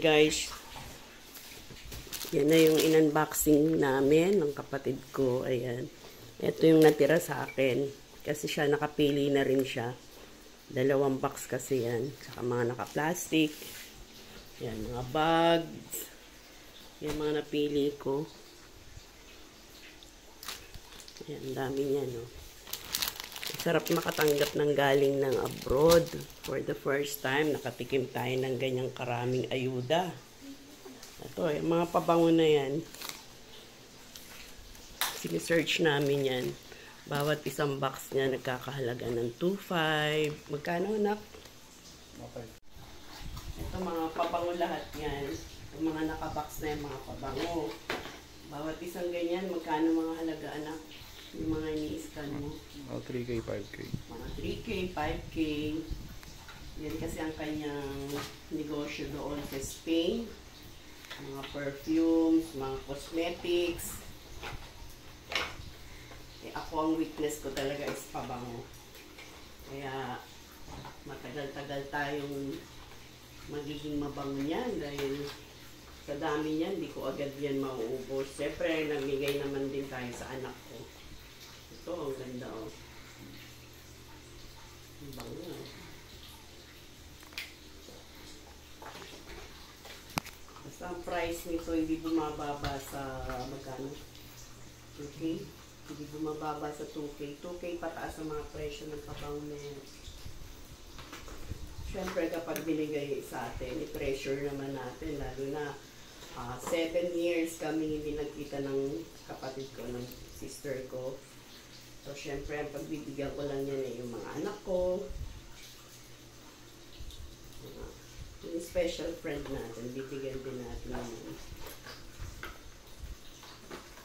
guys, yan na yung in-unboxing namin ng kapatid ko. Ayan. Ito yung natira sa akin. Kasi siya nakapili na rin siya. 2 box kasi yan. Saka mga naka-plastic. Yan, mga bags. Yan mga napili ko. Yan, dami niya, no. Sarap makatanggap ng galing ng abroad. For the first time, nakatikim tayo ng ganyang karaming ayuda. Ito, yung mga pabango na yan. Sinesearch namin yan. Bawat isang box niya nagkakahalaga ng 2.5. Magkano, anak? Okay. Ito, mga pabango lahat yan. Yung mga nakabox na yung mga pabango. Bawat isang ganyan, magkano mga halaga, anak? Yung mga ini-scan mo. 3K, 5K. Mga 3K, 5K. Yan kasi ang kanyang negosyo doon sa Spain. Mga perfumes, mga cosmetics. Ako ang weakness ko talaga is pabango. Kaya matagal-tagal tayong magiging mabango niyan dahil sa dami niyan, hindi ko agad yan mauubos. Siyempre, namigay naman din tayo sa anak ko. Ito, ang ganda, oh. Ang bango. Basta ang price nito hindi bumababa sa magkano? 2K? Hindi bumababa sa 2K. 2K pataas ang mga presyo ng pabango na yan. Siyempre, kapag binigay sa atin, i-pressure naman natin, lalo na 7 years kami hindi nagkita ng kapatid ko, ng sister ko. So, syempre, ang pagbibigyan ko lang yan yung mga anak ko. Yung special friend natin, bibigyan din natin yun.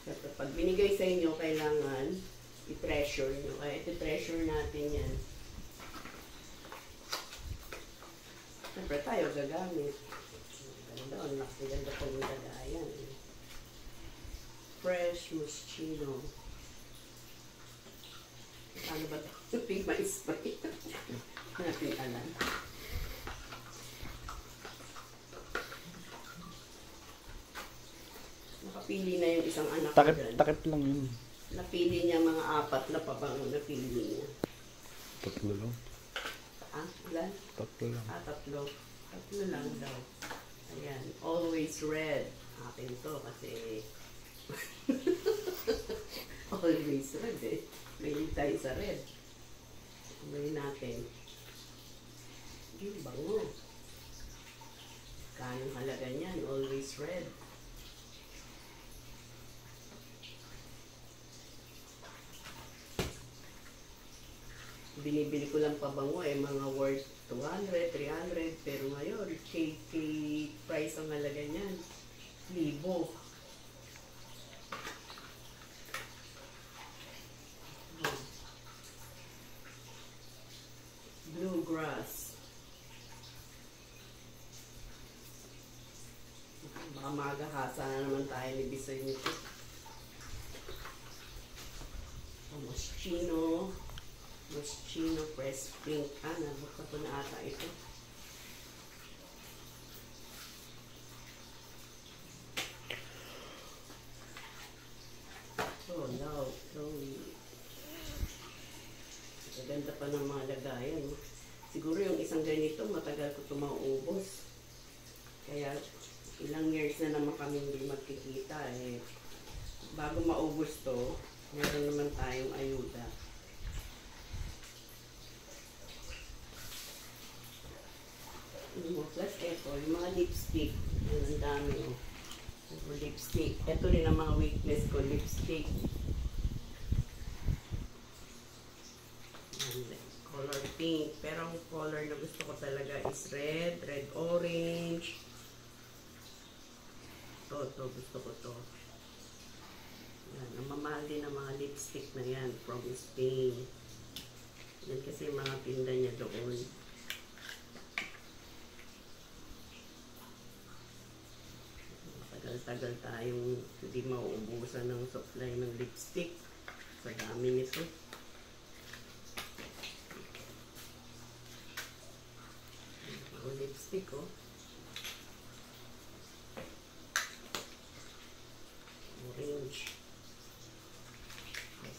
Siyempre, pag binigay sa inyo, kailangan i-treasure nyo. Kaya i-treasure natin yan. Siyempre, tayo gagamit. Ganda, ang ganda po yung lagayan. Fresh Moschino. Ano ba ito? Pink mais pa ito. Natin alam. Nakapili na yung isang anak ko dyan. Takip lang yun. Napili niya mga 4 na pabango. Napili niya. 3 lang. Ilan? 3 lang. 3. 3 lang daw. Ayan. Always red. Akin to kasi always red eh. May tayo sa red. May natin. Yung bango. Kayong halaga niyan. Always red. Binibili ko lang pabango eh. Mga worth 200, 300. Pero ngayon, KK price ang halaga niyan. 1,000. Bluegrass. Baka magahasa na naman tayo ni Bisoy nito. Moschino. Moschino Press Pink. Nabuka ko na ata ito. Oh, no. Ganda pa ng mga lagayan. Siguro yung isang ganito, matagal ko ito mauubos. Kaya ilang years na naman kami hindi magkikita. Eh, bago maubos to, meron naman tayong ayuda. Plus ito, yung mga lipstick. Ang dami. Lipstick. Ito rin ang mga weakness ko, lipstick. Color pink. Pero ang color na gusto ko talaga is red, red orange. Ito, gusto ko to. Yan, ang mamahal din ang mga lipstick na yan from Spain. Yan kasi mga tinda niya doon. Tagal-tagal tayong hindi mauubusan ng supply ng lipstick. Sa dami nito. Lipstick, oh. pouch.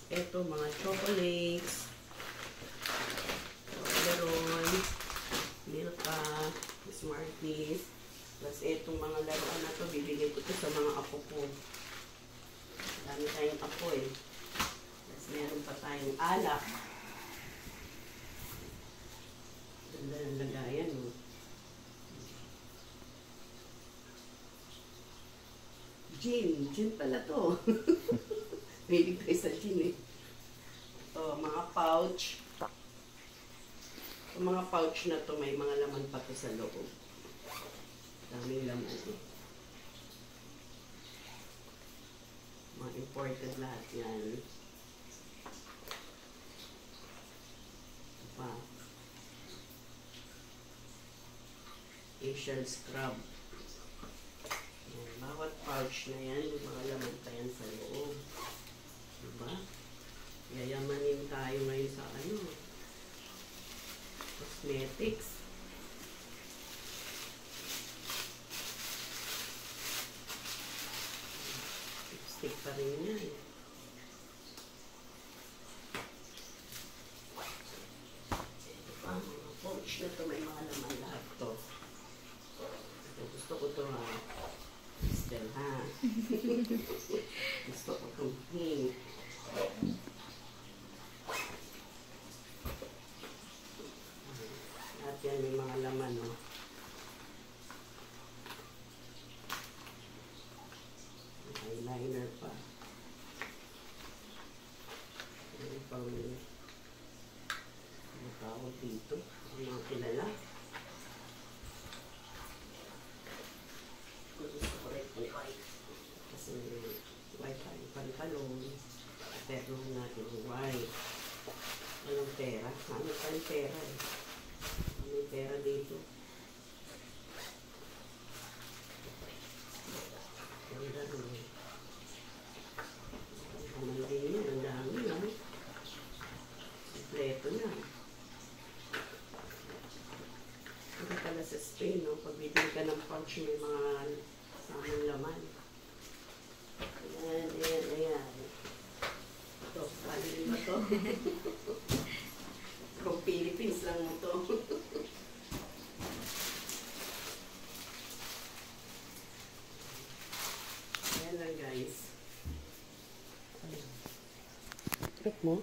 Ito, mga chocolates, Toblerone, Milka, Smarties. Plus, itong mga laruan na to, bibigay ko to sa mga apo ko. Dami tayong apo eh. Plus, meron pa tayong alak. Ganda ng lagayan, no? Gin pala to. Mahilig tayo sa gin eh. Ito, mga pouch. Yung mga pouch na to, may mga laman pa to sa loob. Daming laman eh. Mga imported lahat yan. Ito pa. Asian scrub. Yan, bawat pouch na yan, yung mga laman pa yan sa loob. Diba? Yayamanin tayo ngayon sa cosmetics. Lipstick pa rin yan. Ito pa, mga pouch na to, may mga laman lahat to. Ito, gusto ko to ha. Pastel ha. Gusto ko itong pink. At yan, may mga laman, no? Eyeliner pa. Ano pang ano tawag dito? Ang mga kilala. Gusto ko rin kung white. Kasi white tayo pantalon. Pero natin white. Anong pera? Ano tayong pera eh? May pera dito. Ganda rin eh. Ang din yan. Ang dami yan. Kompleto na. Hindi pala sa Spain, no? Pag bibili ka ng pouch, may mga samang laman. Ayan, ayan, ayan. Ito, pali ba ito? Kung Philippines lang mo ito. Ayan lang guys. Trip mo?